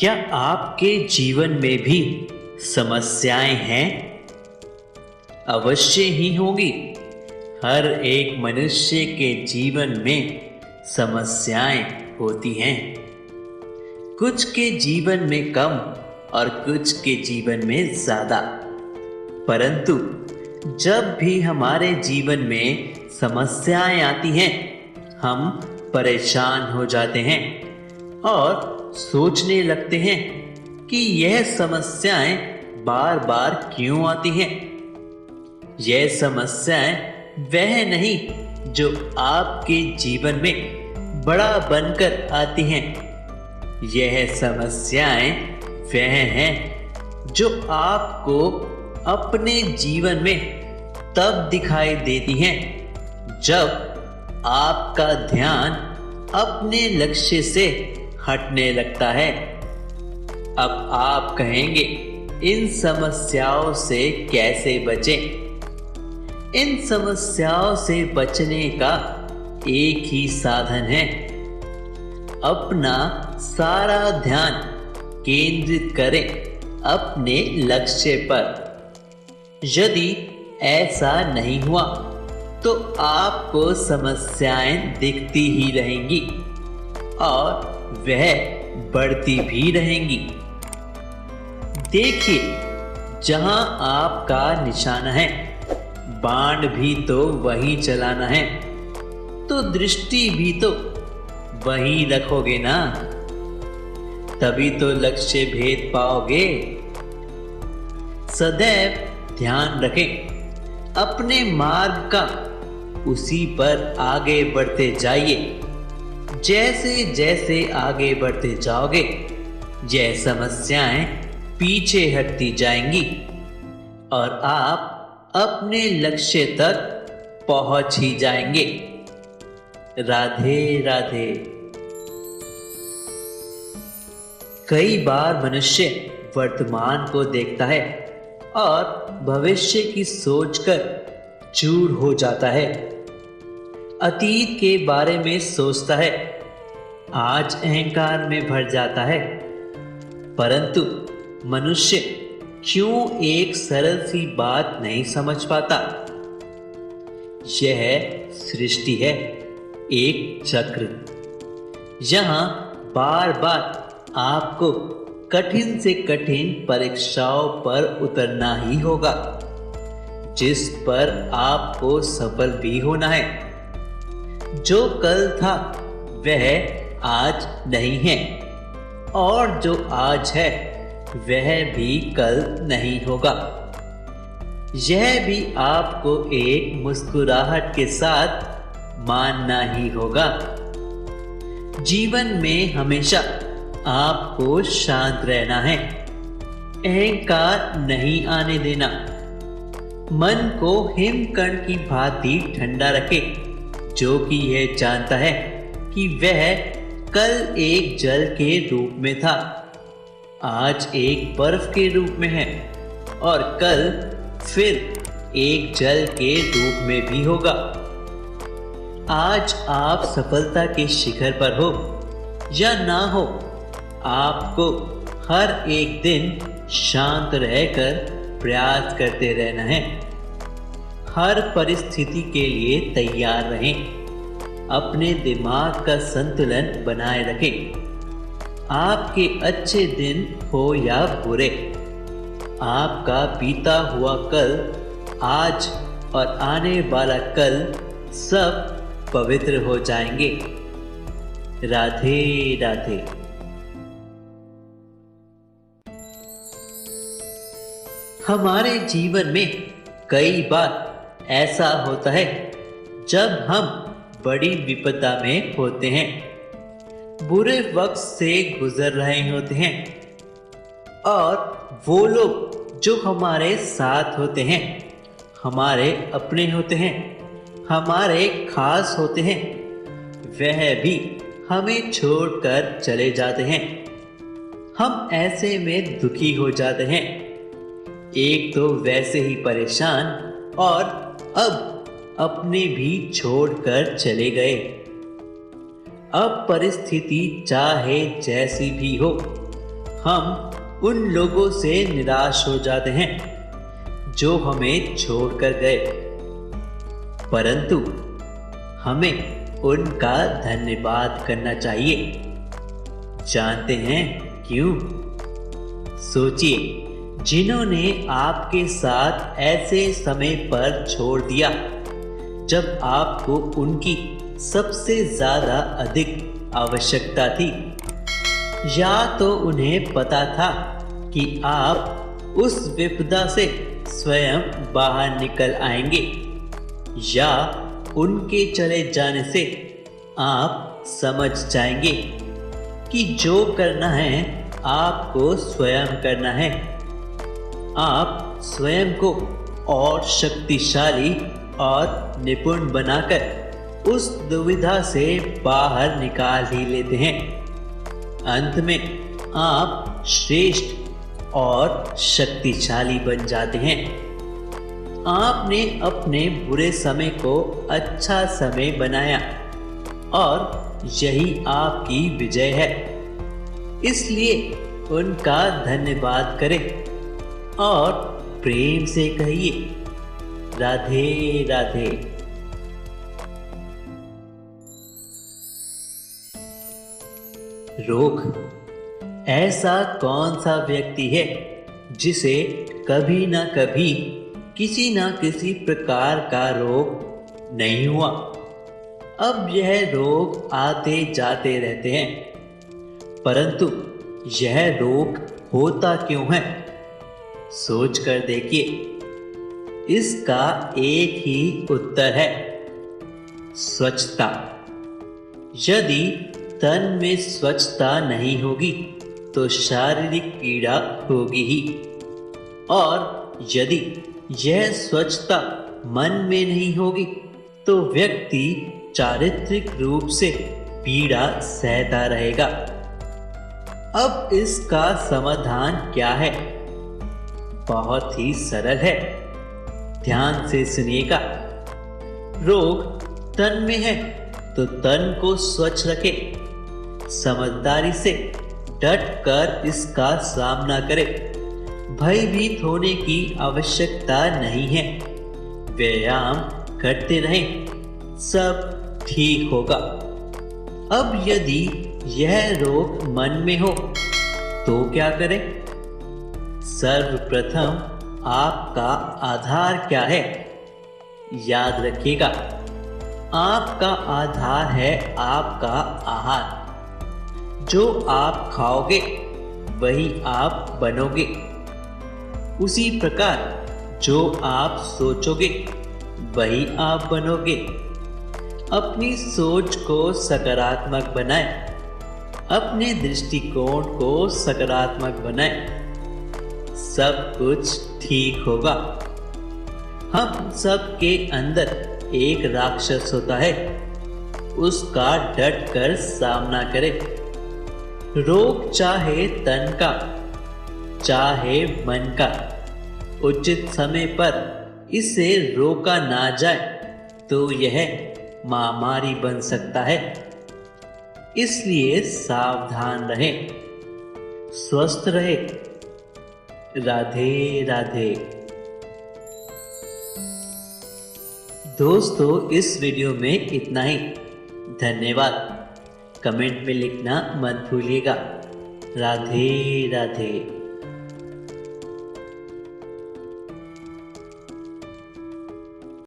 क्या आपके जीवन में भी समस्याएं हैं? अवश्य ही होंगी। हर एक मनुष्य के जीवन में समस्याएं होती हैं। कुछ के जीवन में कम और कुछ के जीवन में ज़्यादा। परंतु जब भी हमारे जीवन में समस्याएं आती हैं, हम परेशान हो जाते हैं और सोचने लगते हैं कि यह समस्याएं बार बार क्यों आती हैं। यह समस्याएं वह नहीं जो आपके जीवन में बड़ा बनकर आती हैं। यह समस्याएं वह हैं जो आपको अपने जीवन में तब दिखाई देती हैं जब आपका ध्यान अपने लक्ष्य से हटने लगता है। अब आप कहेंगे, इन समस्याओं से कैसे बचें? इन समस्याओं से बचने का एक ही साधन है। अपना सारा ध्यान केंद्रित करें अपने लक्ष्य पर। यदि ऐसा नहीं हुआ तो आपको समस्याएं दिखती ही रहेंगी और वह बढ़ती भी रहेंगी। देखिए, जहां आपका निशाना है, बाण भी तो वहीं चलाना है, तो दृष्टि भी तो वहीं रखोगे ना, तभी तो लक्ष्य भेद पाओगे। सदैव ध्यान रखें अपने मार्ग का, उसी पर आगे बढ़ते जाइए। जैसे जैसे आगे बढ़ते जाओगे, यह समस्याएं पीछे हटती जाएंगी और आप अपने लक्ष्य तक पहुंच ही जाएंगे। राधे राधे। कई बार मनुष्य वर्तमान को देखता है और भविष्य की सोचकर चूर हो जाता है। अतीत के बारे में सोचता है, आज अहंकार में भर जाता है। परंतु मनुष्य क्यों एक सरल सी बात नहीं समझ पाता? यह सृष्टि है, एक चक्र। यहाँ बार बार आपको कठिन से कठिन परीक्षाओं पर उतरना ही होगा, जिस पर आपको सफल भी होना है। जो कल था वह आज नहीं है और जो आज है वह भी कल नहीं होगा। यह भी आपको एक मुस्कुराहट के साथ मानना ही होगा। जीवन में हमेशा आपको शांत रहना है, अहंकार नहीं आने देना। मन को हिमकण की भांति ठंडा रखे, जो कि यह जानता है कि वह कल एक जल के रूप में था, आज एक बर्फ के रूप में है और कल फिर एक जल के रूप में भी होगा। आज आप सफलता के शिखर पर हो या ना हो, आपको हर एक दिन शांत रहकर प्रयास करते रहना है। हर परिस्थिति के लिए तैयार रहें। अपने दिमाग का संतुलन बनाए रखें। आपके अच्छे दिन हो या बुरे, आपका बीता हुआ कल, आज और आने वाला कल सब पवित्र हो जाएंगे। राधे राधे। हमारे जीवन में कई बार ऐसा होता है जब हम बड़ी विपदा में होते हैं, बुरे वक्त से गुजर रहे होते हैं और वो लोग जो हमारे साथ होते हैं, हमारे अपने होते हैं, हमारे खास होते हैं, वह भी हमें छोड़कर चले जाते हैं। हम ऐसे में दुखी हो जाते हैं। एक तो वैसे ही परेशान और अब अपने भी छोड़कर चले गए। अब परिस्थिति चाहे जैसी भी हो, हम उन लोगों से निराश हो जाते हैं जो हमें छोड़कर गए, परंतु हमें उनका धन्यवाद करना चाहिए। जानते हैं क्यों? सोचिए, जिन्होंने आपके साथ ऐसे समय पर छोड़ दिया जब आपको उनकी सबसे ज्यादा अधिक आवश्यकता थी, या तो उन्हें पता था कि आप उस विपदा से स्वयं बाहर निकल आएंगे, या उनके चले जाने से आप समझ जाएंगे कि जो करना है आपको स्वयं करना है। आप स्वयं को और शक्तिशाली और निपुण बनाकर उस दुविधा से बाहर निकाल ही लेते हैं। अंत में आप श्रेष्ठ और शक्तिशाली बन जाते हैं। आपने अपने बुरे समय को अच्छा समय बनाया और यही आपकी विजय है। इसलिए उनका धन्यवाद करें और प्रेम से कहिए, राधे राधे। रोग। ऐसा कौन सा व्यक्ति है जिसे कभी ना कभी किसी ना किसी प्रकार का रोग नहीं हुआ? अब यह रोग आते जाते रहते हैं, परंतु यह रोग होता क्यों है? सोच कर देखिए। इसका एक ही उत्तर है, स्वच्छता। यदि तन में स्वच्छता नहीं होगी तो शारीरिक पीड़ा होगी ही, और यदि यह स्वच्छता मन में नहीं होगी तो व्यक्ति चारित्रिक रूप से पीड़ा सहता रहेगा। अब इसका समाधान क्या है? बहुत ही सरल है, ध्यान से सुनिएगा। रोग तन में है तो तन को स्वच्छ रखें, समझदारी से डट कर इसका सामना करें। भयभीत होने की आवश्यकता नहीं है, व्यायाम करते रहें, सब ठीक होगा। अब यदि यह रोग मन में हो तो क्या करें? सर्वप्रथम आपका आधार क्या है? याद रखिएगा, आपका आधार है आपका आहार। जो आप खाओगे वही आप बनोगे। उसी प्रकार जो आप सोचोगे वही आप बनोगे। अपनी सोच को सकारात्मक बनाएं, अपने दृष्टिकोण को सकारात्मक बनाएं, सब कुछ ठीक होगा। हम सब के अंदर एक राक्षस होता है, उसका डट कर सामना करें। रोग चाहे तन का चाहे मन का, उचित समय पर इसे रोका ना जाए तो यह महामारी बन सकता है। इसलिए सावधान रहें, स्वस्थ रहे। राधे राधे। दोस्तों, इस वीडियो में इतना ही। धन्यवाद। कमेंट में लिखना मत भूलिएगा। राधे राधे।